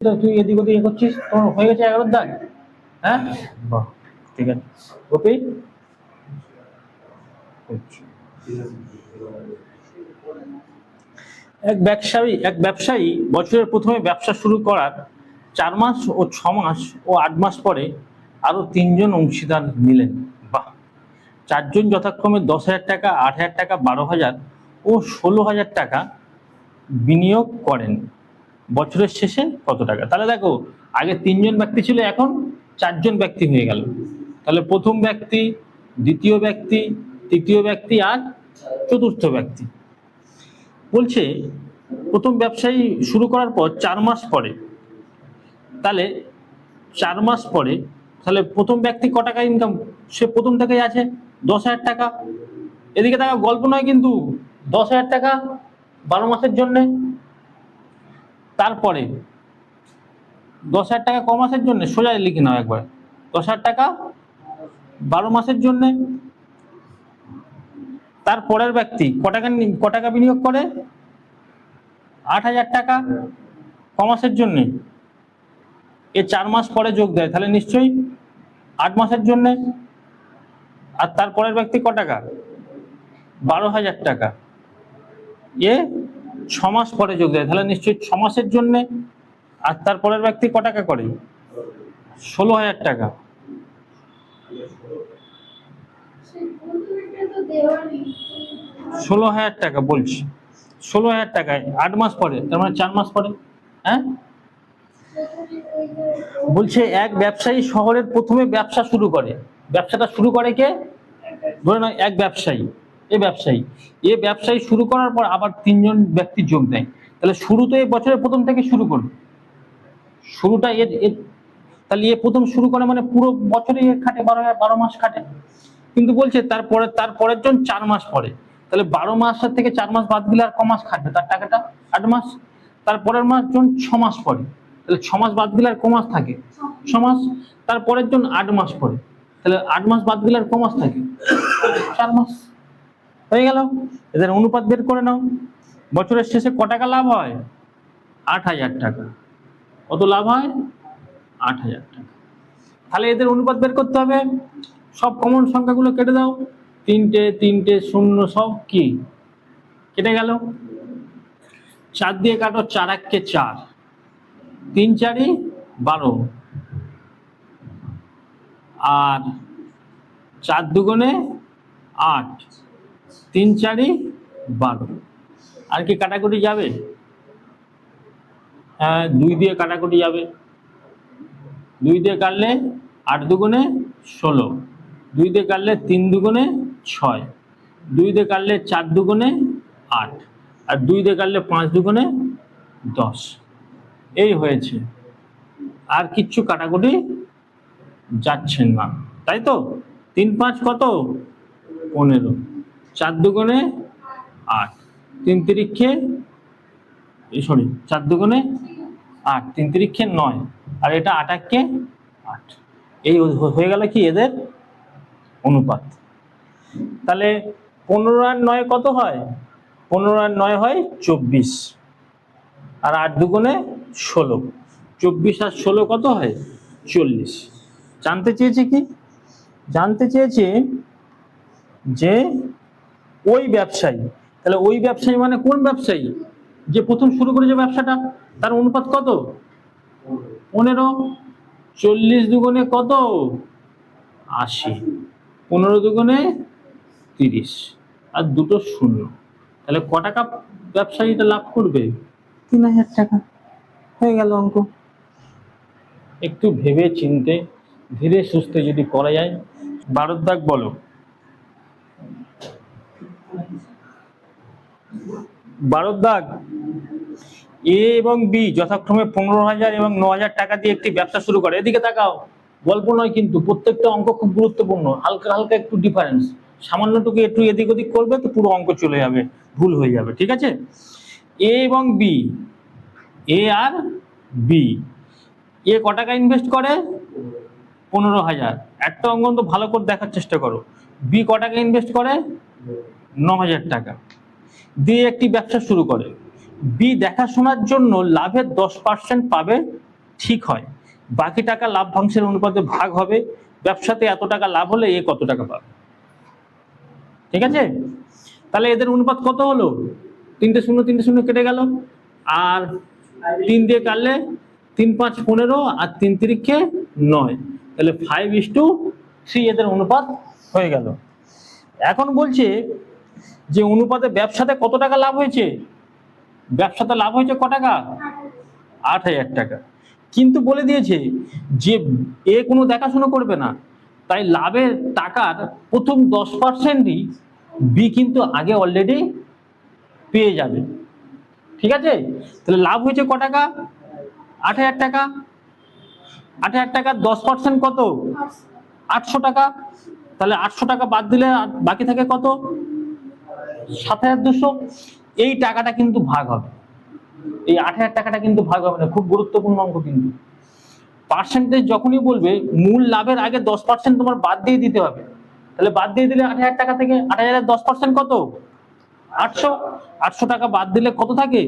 তুই এদিক ওদিক করছিস, তোর হয়ে গেছে 11 দাগ। হ্যাঁ, বাহ, ঠিক আছে গোপী। এক ব্যবসায়ী বছরের প্রথমে ব্যবসা শুরু করার 4 মাস ও 6 মাস ও 8 মাস পরে আরো 3 জন অংশীদার নিলেন। বাহ। 4 জন যথাক্রমে 10,000 টাকা, 8,000 টাকা, 12,000 ও 16,000 টাকা বিনিয়োগ করেন। বছরের শেষে কত টাকা? তাহলে দেখো, আগে 3 জন ব্যক্তি ছিল, এখন 4 জন ব্যক্তি হয়ে গেল। তাহলে প্রথম ব্যক্তি, দ্বিতীয় ব্যক্তি, তৃতীয় ব্যক্তি আর চতুর্থ ব্যক্তি। বলছে প্রথম ব্যবসায়ী শুরু করার পর 4 মাস পরে, তাহলে 4 মাস পরে তাহলে প্রথম ব্যক্তি ক টাকা ইনকাম? সে প্রথম থেকেই আছে 10,000 টাকা। এদিকে টাকা গল্প নয় কিন্তু, 10,000 টাকা 12 মাসের জন্য। তারপরে 10,000 টাকা ক মাসের জন্য? সোজা লিখে নাও একবার, 10,000 টাকা 12 মাসের জন্য। তারপরের ব্যক্তি ক টাকা বিনিয়োগ করে? 8,000 টাকা ক মাসের জন্য? এ 4 মাস পরে যোগ দেয়, তাহলে নিশ্চয়ই 8 মাসের জন্য। আর তারপরের ব্যক্তি ক টাকা? 12,000 টাকা। এ 6 মাস পরে যোগ দেয়, তাহলে নিশ্চয়ই 6 মাসের জন্য। আর তারপরের ব্যক্তি ক টাকা করে? 16,000 টাকা। ষোলো হাজার টাকা বলছি, 16,000 টাকায় 8 মাস পরে, তার মানে 4 মাস পরে। হ্যাঁ, বলছে এক ব্যবসায়ী শহরের প্রথমে ব্যবসা শুরু করে। ব্যবসাটা শুরু করে কে? ধরে নয় এক ব্যবসায়ী। এ ব্যবসায়ী শুরু করার পর আবার 3 জন ব্যক্তি যোগ দেয়। তাহলে শুরু তো এই বছরের প্রথম থেকে শুরু করবে, শুরুটা তাহলে এ প্রথম শুরু করে মানে পুরো বছরই খাটে, 12 মাস খাটে। কিন্তু বলছে তারপরের জন 4 মাস পরে, তাহলে 12 মাসের থেকে 4 মাস বাদ দিলে আর ক মাস খাটবে তার টাকাটা? 8 মাস। তারপরের মাস জন 6 মাস পরে, তাহলে 6 মাস বাদ দিলে আর ক মাস থাকে? 6 মাস। তারপরের জন 8 মাস পরে, তাহলে 8 মাস বাদ দিলে আর ক মাস থাকে? 4 মাস। হয়ে গেল। এদের অনুপাত বের করে নাও। বছরের শেষে ক টাকা লাভ হয়? 8,000 টাকা। কত লাভ হয়? 8,000 টাকা। তাহলে এদের অনুপাত বের করতে হবে। সব কমন সংখ্যাগুলো কেটে দাও, 3টে শূন্য সব কি কেটে গেল। 4 দিয়ে কাটো, 4 1 4, 3 4 12, আর 4 2 8, 3 4 12। আর কি কাটাকুটি যাবে? হ্যাঁ, 2 দিয়ে কাটাকুটি যাবে। 2 দিয়ে কাটলে 8 2 16, 2 দিয়ে কাটলে 3 2 6, 2 দিয়ে কাটলে 4 2 8, আর 2 দিয়ে কাটলে 5 2 10। এই হয়েছে, আর কিচ্ছু কাটাকুটি যাচ্ছে না, তাই তো? 3 5 কত? 15, 4 2 8, 3 তিরিক্ষে 4 2 8, 3 তিরিক্ষে 9, আর এটা 8 1 8। এই হয়ে গেল কি এদের অনুপাত। তাহলে 15 আর 9 কত হয়? 15 আর 9 হয় 24, আর 8 2 16, 24 আর 16 কত হয়? 40। জানতে চেয়েছে কি? জানতে চেয়েছে যে ওই ব্যবসায়ী, তাহলে ওই ব্যবসায়ী মানে কোন ব্যবসায়ী? যে প্রথম শুরু করেছে ব্যবসাটা, তার অনুপাত কত? 15। 40 দুগুণে কত? 80, 15 দুগুণে 30, আর দুটো শূন্য। তাহলে ক টাকা ব্যবসায়ীটা লাভ করবে? 3,000 টাকা। হয়ে গেল অঙ্ক। একটু ভেবে চিনতে ধীরে সুস্থে যদি করা যায়। 12 দাগ বলো। 12 দাগ, এ এবং বি যথাক্রমে 15,000 এবং 9,000 টাকা দিয়ে একটি ব্যবসা শুরু করে। এদিকে তাকাও, গল্প নয় কিন্তু, প্রত্যেকটা অঙ্ক খুব গুরুত্বপূর্ণ। হালকা হালকা একটু ডিফারেন্স, সামান্যটুকু একটু এদিক ওদিক করবে তো পুরো অঙ্ক চলে যাবে, ভুল হয়ে যাবে। ঠিক আছে? এ এবং বি, এ আর বি। এ ক টাকা ইনভেস্ট করে? 15,000। একটা অঙ্ক তো ভালো করে দেখার চেষ্টা করো। বি ক টাকা ইনভেস্ট করে? 9,000 টাকা দিয়ে একটি ব্যবসা শুরু করে। বি দেখাশোনার জন্য লাভের 10% পাবে ঠিক হয়, বাকি টাকা লাভ্যাংশের অনুপাতে ভাগ হবে, ব্যবসাতে এত টাকা লাভ হলে এ কত টাকা পাবে। ঠিক আছে, তাহলে এদের অনুপাত কত হলো? 3টে শূন্য কেটে গেল, আর 3 দিয়ে কাটলে 3 5 15 আর 3 3 9, তাহলে 5:3 এদের অনুপাত হয়ে গেল। এখন বলছে যে অনুপাতে ব্যবসাতে কত টাকা লাভ হয়েছে? ব্যবসাতে লাভ হয়েছে ক টাকা? 8,000 টাকা। কিন্তু বলে দিয়েছে যে এ কোনো দেখাশোনা করবে না, তাই লাভের টাকার প্রথম 10%ই বি কিন্তু আগে অলরেডি পেয়ে যাবে। ঠিক আছে, তাহলে লাভ হয়েছে ক টাকা? 8,000 টাকা। 8,000 টাকার 10% কত? 800 টাকা। তাহলে 800 টাকা বাদ দিলে বাকি থাকে কত? 7,200। এই টাকাটা কিন্তু ভাগ হবে, এই 8,000 টাকাটা কিন্তু ভাগ হবে না। খুব গুরুত্বপূর্ণ অঙ্ক কিন্তু। পার্সেন্টেজ যখনই বলবে, মূল লাভের আগে 10% তোমার বাদ দিয়ে দিতে হবে। তাহলে বাদ দিয়ে দিলে 8,000 টাকা থেকে 8,000-এর 10% কত? 800। 800 টাকা বাদ দিলে কত থাকে?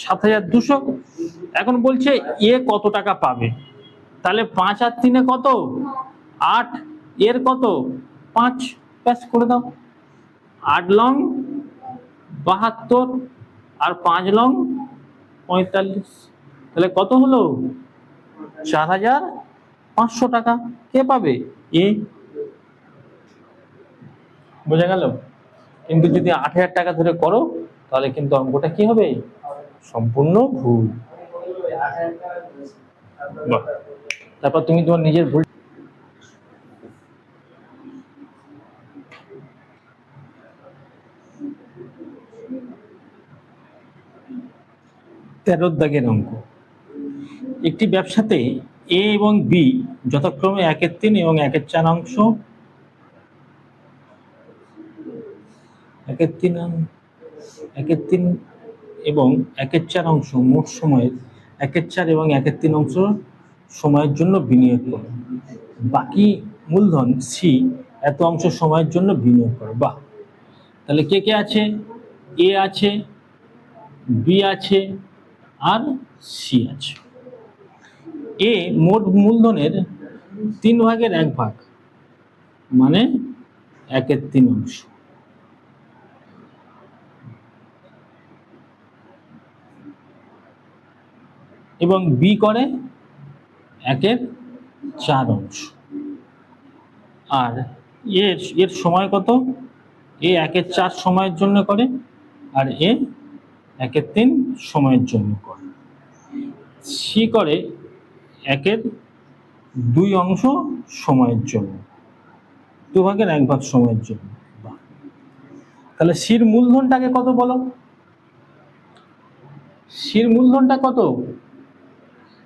7,200। এখন বলছে এ কত টাকা পাবে, তাহলে 5 আর 3 কত? 8, এর কত? 5, ব্যাস করে দাও। 8 লং 72 আর 5 লং 45, তাহলে কত হলো? 4,500 টাকা। কে পাবে? এ। বোঝা গেল? কিন্তু যদি 8,000 টাকা ধরে করো তাহলে কিন্তু অঙ্কটা কি হবে? সম্পূর্ণ ভুল। তারপর তুমি তোমার নিজের ভুল। 13 দাগের অঙ্ক। একটি ব্যবসাতে এ এবং বি যথাক্রমে 1/3 এবং 1/4 অংশ, 1/3 এবং 1/4 অংশ মোট সময়ের 1/4 এবং 1/3 অংশ সময়ের জন্য বিনিয়োগ করে। বাকি মূলধন সি এত অংশ সময়ের জন্য বিনিয়োগ করে। বাহ, তাহলে কে কে আছে? এ আছে, বি আছে, আর সি আছে। এ মোট মূলধনের 3/1 মানে 1/3 অংশ, এবং বি করে 1/4 অংশ। আর এর সময় কত? এ 1/4 সময়ের জন্য করে, আর এ 1/3 সময়ের জন্য করে। সি করে 1/2 অংশ সময়ের জন্য, 2/1 সময়ের জন্য। তাহলে সির মূলধনটাকে কত বলো? সির মূলধনটা কত?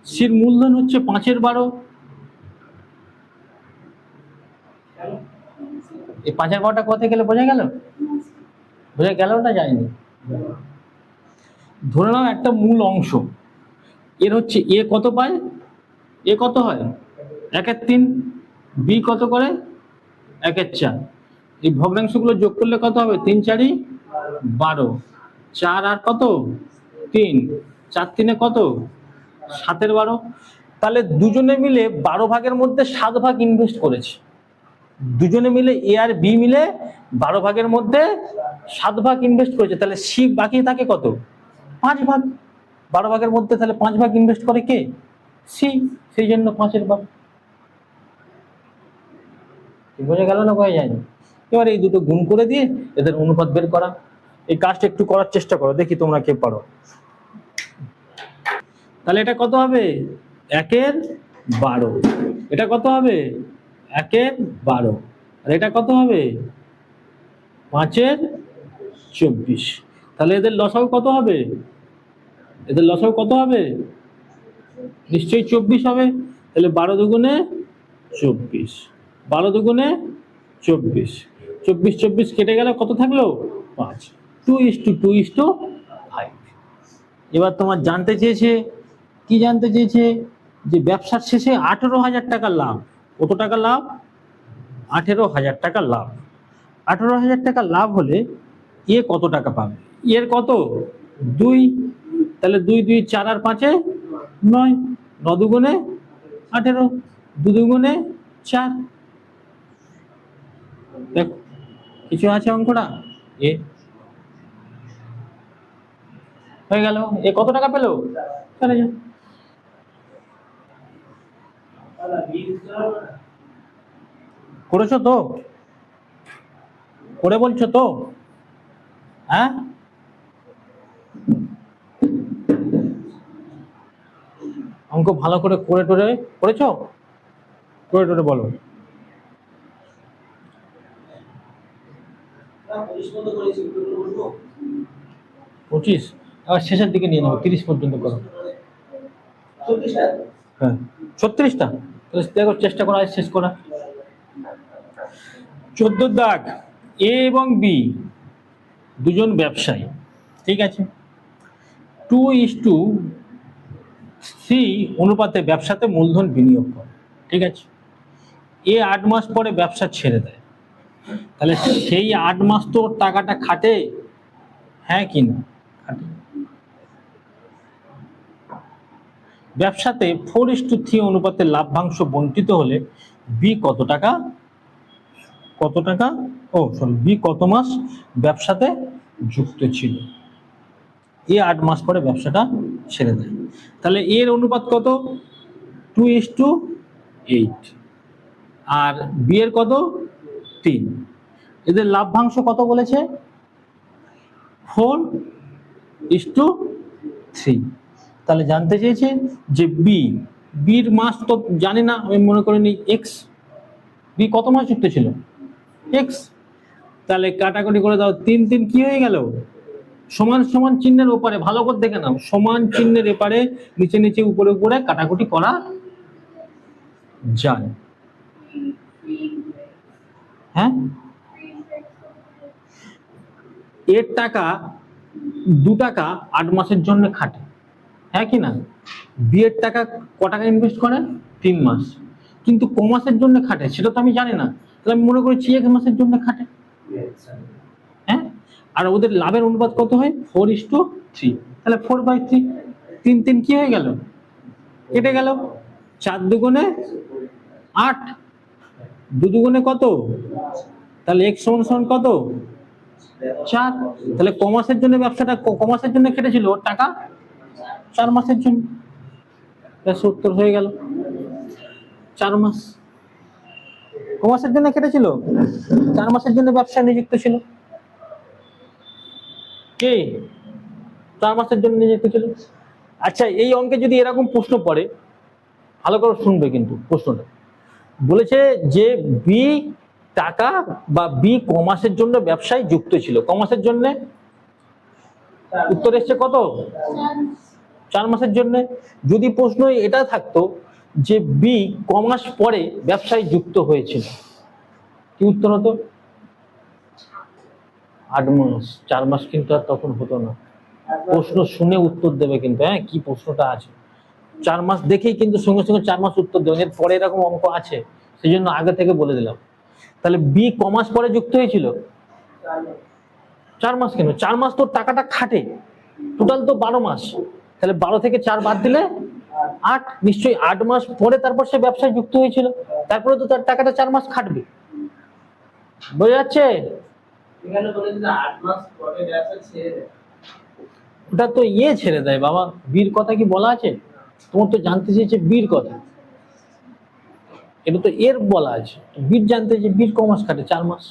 সির মূলধন হচ্ছে 5/12। এই 5/12টা কোথায় গেলে বোঝা গেল? বোঝা গেল না যায়নি? ধরে নাও একটা মূল অংশ এর হচ্ছে এ কত পায়? এ কত হয়? 1/3। বি কত করে? 1/4। এই ভগ্নাংশগুলো যোগ করলে কত হবে? 3 4 12, 4 আর কত? 3, 4 3 কত? 7/12। তাহলে দুজনে মিলে 12 ভাগের মধ্যে 7 ভাগ ইনভেস্ট করেছে। দুজনে মিলে এ আর বি মিলে 12 ভাগের মধ্যে 7 ভাগ ইনভেস্ট করেছে। তাহলে সি বাকি থাকে কত? 5 ভাগ। 12 ভাগের মধ্যে তাহলে 5 ভাগ ইনভেস্ট করে কে? সি। সেই জন্য 5/12। বোঝা গেল না? বোঝা যায়নি? এবার এই দুটো গুণ করে দিয়ে এদের অনুপাত বের করা। এই কাজটা একটু করার চেষ্টা করো, দেখি তোমরা কে পারো। তাহলে এটা কত হবে? 1/12। এটা কত হবে? 1/12। আর এটা কত হবে? 5/24। তাহলে এদের লসাগু কত হবে? এদের লসাগু কত হবে? নিশ্চয়ই 24 হবে। তাহলে 12 দুগুণে 24, 12 দুগুণে 24, 24 24 কেটে গেল, কত থাকলো? 5। 2:2:5। এবার তোমার জানতে চেয়েছে, কি জানতে চেয়েছে? যে ব্যবসার শেষে 18,000 টাকা লাভ। কত টাকা লাভ? 18,000 টাকা লাভ। 18,000 টাকা লাভ হলে এ কত টাকা পাবে? এর কত? 2। তাহলে 2 2 4 আর 5 9, ন দুগুণে 18, 2 দুগুণে 4। দেখ কিছু আছে অঙ্কটা, এ হয়ে গেল। এ কত টাকা পেলো? 4,000। করেছো তো? করে বলছো তো? হ্যাঁ, অঙ্ক ভালো করে করে টোরে করেছো? করে টোরে বলো। 25 আবার শেষের দিকে নিয়ে নেবো, 30 পর্যন্ত করো। হ্যাঁ 36টা, দেখো চেষ্টা করা শেষ করা। 14 দাগ, এ এবং বি দুজন ব্যবসায়ী, ঠিক আছে, 2:3 অনুপাতে ব্যবসাতে মূলধন বিনিয়োগ করে, ঠিক আছে। এ 8 মাস পরে ব্যবসা ছেড়ে দেয়, তাহলে সেই 8 মাস তো টাকাটা খাটে, হ্যাঁ কি না? খাটে। ব্যবসাতে 4:3 অনুপাতে লাভ্যাংশ বন্টিত হলে বি কত টাকা বি কত মাস ব্যবসাতে যুক্ত ছিল? এ 8 মাস পরে ব্যবসাটা ছেড়ে দেয়, তাহলে এর অনুপাত কত? 2:8, আর বি এর কত? 3। এদের লাভ্যাংশ কত বলেছে? 4:3। তাহলে জানতে চেয়েছে যে বির মাস তো জানি না, আমি মনে করে নিই এক্স। বি কত মাস যুক্ত ছিল? এক্স। তাহলে কাটাকুটি করে দাও, 3 3 কি হয়ে গেল? সমান সমান চিহ্নের ওপারে, ভালো করে দেখে নাও, সমান চিহ্নের এপারে নিচে নিচে উপরে উপরে কাটাকুটি করা যায়। হ্যাঁ, এর টাকা 2 টাকা 8 মাসের জন্য খাটে, হ্যাঁ কি না? বি এর টাকা ক টাকা ইনভেস্ট করে? 3 মাস, কিন্তু ক মাসের জন্য খাটে সেটা তো আমি জানি না, তাহলে আমি মনে করছি 1 মাসের জন্য খাটে। হ্যাঁ, আর ওদের লাভের অনুপাত কত হয়? 4:3, তাহলে 4/3। 3 3 কি হয়ে গেল? কেটে গেল। 4 দুগুণে 8, 2 দুগুণে কত? তাহলে x সমান সমান কত? 4। তাহলে ক মাসের জন্য ব্যবসাটা, ক মাসের জন্য কেটেছিল ওর টাকা? 4 মাসের জন্য। ব্যাস উত্তর হয়ে গেল, 4 মাস। ক মাসের জন্য কেটেছিল? 4 মাসের জন্য ব্যবসায় নিযুক্ত ছিল। কে? 4 মাসের জন্য নিযুক্ত ছিল। আচ্ছা, এই অঙ্কে যদি এরকম প্রশ্ন পড়ে, ভালো করে শুনবে কিন্তু প্রশ্নটা। বলেছে যে বি টাকা বা বি ক মাসের জন্য ব্যবসায় যুক্ত ছিল, ক মাসের জন্য? উত্তর এসছে কত? 4 মাসের জন্য। যদি প্রশ্ন এটা থাকতো যে বি ক মাস পরে ব্যবসায় যুক্ত হয়েছিল, কি উত্তর হতো? 8 মাস। 4 মাস কিন্তু আর তখন হতো না। প্রশ্ন শুনে উত্তর দেবে কিন্তু, হ্যাঁ কি প্রশ্নটা আছে। 4 মাস দেখেই কিন্তু সঙ্গে সঙ্গে 4 মাস উত্তর দেবে, এর পরে এরকম অঙ্ক আছে, সেই জন্য আগে থেকে বলে দিলাম। তাহলে বি ক মাস পরে যুক্ত হয়েছিল? 4 মাস। কেন 4 মাস? তো টাকাটা খাটে, টোটাল তো 12 মাস, তাহলে 12 থেকে 4 বাদ দিলে 8, নিশ্চয়ই 8 মাস পরে তারপর সে ব্যবসায় যুক্ত হয়েছিল, তারপরে তো তার টাকাটা 4 মাস খাটবে। বোঝা যাচ্ছে? ওটা তো ইয়ে ছেড়ে দেয় বাবা, বীর কথা কি বলা আছে? তোমার তো জানতে চেয়েছে বীর কথা, এটা তো এর বলা আছে। বীর জানতে যে বীর ক মাস খাটে? 4 মাস।